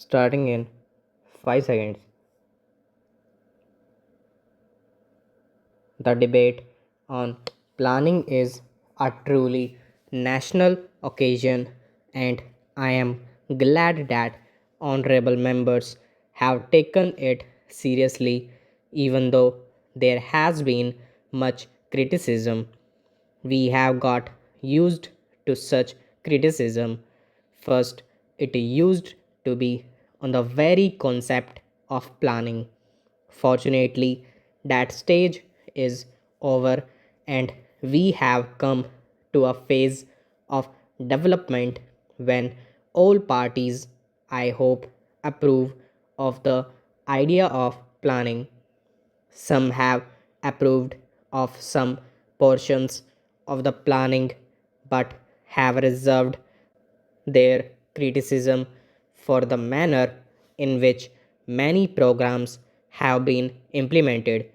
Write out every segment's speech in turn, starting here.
Starting in 5 seconds. The debate on planning is a truly national occasion, and I am glad that honorable members have taken it seriously, even though there has been much criticism. We have got used to such criticism. First, it used to be on the very concept of planning. Fortunately, that stage is over and we have come to a phase of development when all parties, I hope, approve of the idea of planning. Some have approved of some portions of the planning but have reserved their criticism for the manner in which many programs have been implemented.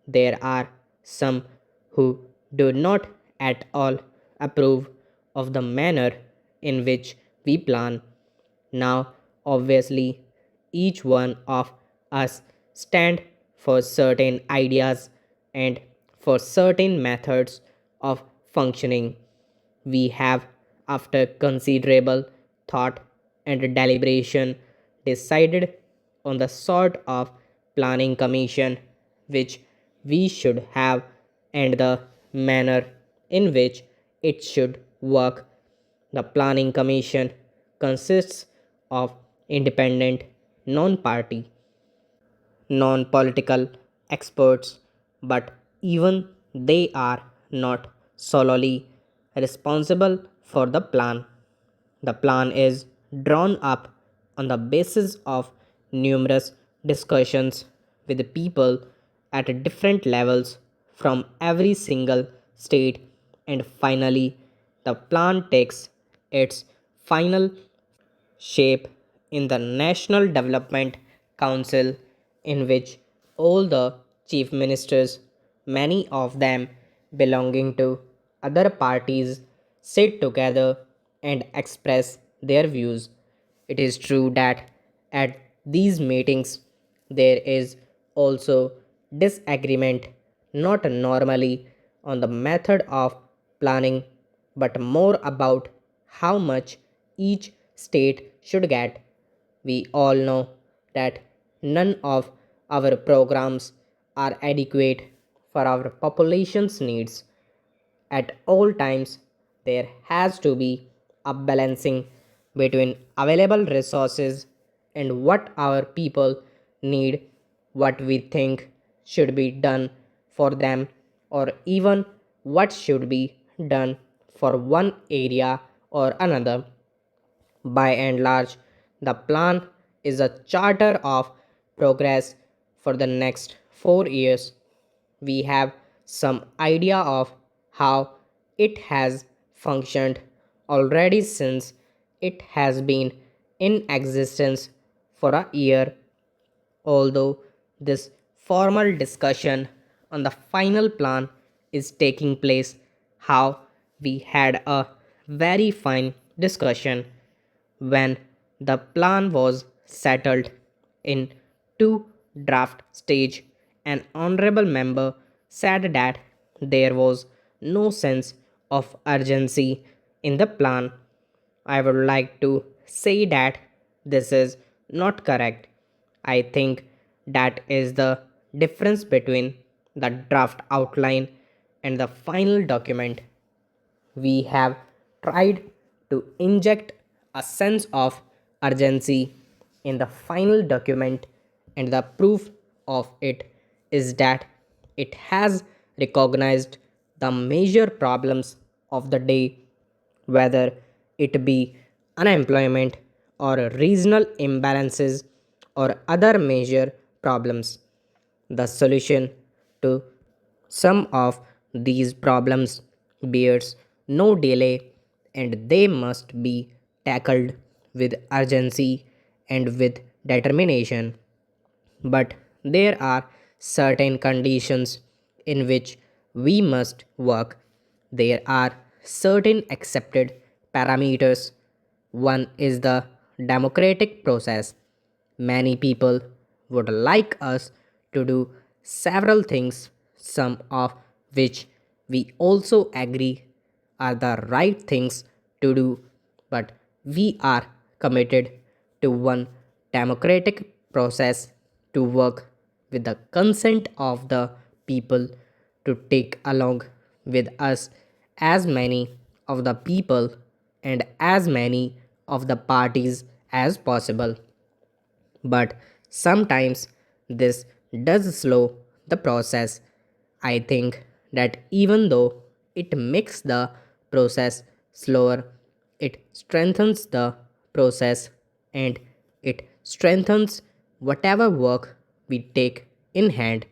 There are some who do not at all approve of the manner in which we plan. Now, obviously, each one of us stand for certain ideas and for certain methods of functioning. We have, after considerable thought and deliberation, decided on the sort of planning commission which we should have and the manner in which it should work. The planning commission consists of independent, non party, non political experts, but even they are not solely responsible for the plan. The plan is drawn up on the basis of numerous discussions with people at different levels from every single state, and finally, the plan takes its final shape in the National Development Council, in which all the chief ministers, many of them belonging to other parties, sit together and express their views. It is true that at these meetings there is also disagreement, not normally on the method of planning, but more about how much each state should get. We all know that none of our programs are adequate for our population's needs. At all times, there has to be a balancing between available resources and what our people need, what we think should be done for them, or even what should be done for one area or another. By and large, the plan is a charter of progress for the next 4 years. We have some idea of how it has functioned already since it has been in existence for a year, although this formal discussion on the final plan is taking place. How we had a very fine discussion when the plan was settled in two draft stage. An honorable member said that there was no sense of urgency in the plan. I would like to say that this is not correct. I think that is the difference between the draft outline and the final document. We have tried to inject a sense of urgency in the final document, and the proof of it is that it has recognized the major problems of the day, whether it be unemployment or regional imbalances or other major problems. The solution to some of these problems bears no delay, and they must be tackled with urgency and with determination. But there are certain conditions in which we must work. There are certain accepted parameters. One is the democratic process. Many people would like us to do several things, some of which we also agree are the right things to do, but we are committed to one democratic process to work with the consent of the people to take along with us as many of the people and as many of the parties as possible. But sometimes this does slow the process. I think that even though it makes the process slower, it strengthens the process and it strengthens whatever work we take in hand.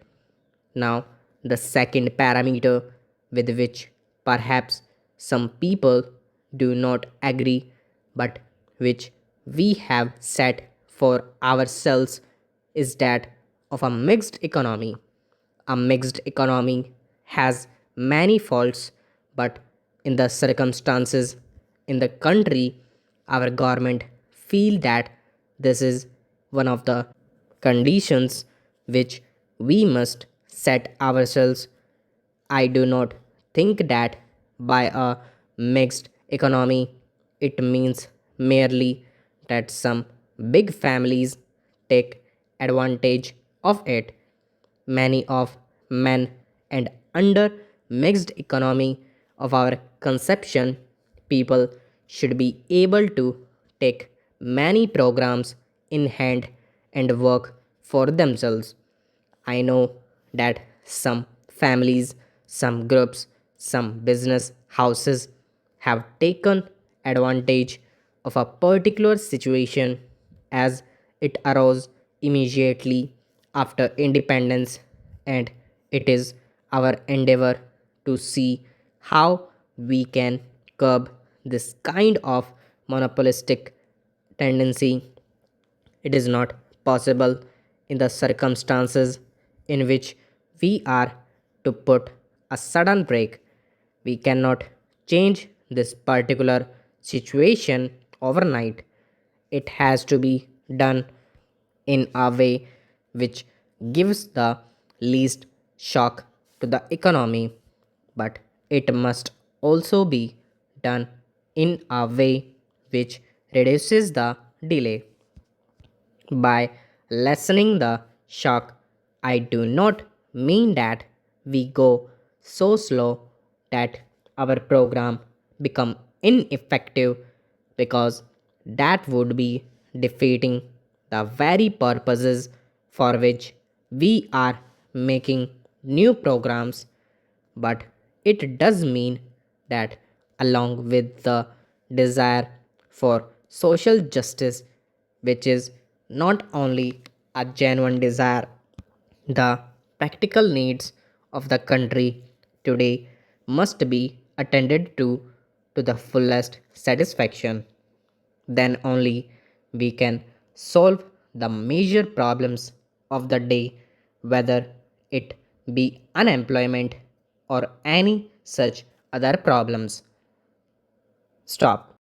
Now, the second parameter with which perhaps some people do not agree, but which we have set for ourselves, is that of a mixed economy. A mixed economy has many faults, but in the circumstances in the country, our government feel that this is one of the conditions which we must set ourselves. I do not think that by a mixed economy it means merely that some big families take advantage of it. Many of men and under mixed economy of our conception, people should be able to take many programs in hand and work for themselves. I know that some families, some groups, some business houses have taken advantage of a particular situation as it arose immediately after independence, and it is our endeavor to see how we can curb this kind of monopolistic tendency. It is not possible in the circumstances in which we are to put a sudden break. We cannot change this particular situation overnight. It has to be done in a way which gives the least shock to the economy, but it must also be done in a way which reduces the delay. By lessening the shock, I do not mean that we go so slow that our program become ineffective, because that would be defeating the very purposes for which we are making new programs. But it does mean that, along with the desire for social justice, which is not only a genuine desire, the practical needs of the country today must be attended to the fullest satisfaction. Then only we can solve the major problems of the day, whether it be unemployment or any such other problems. Stop.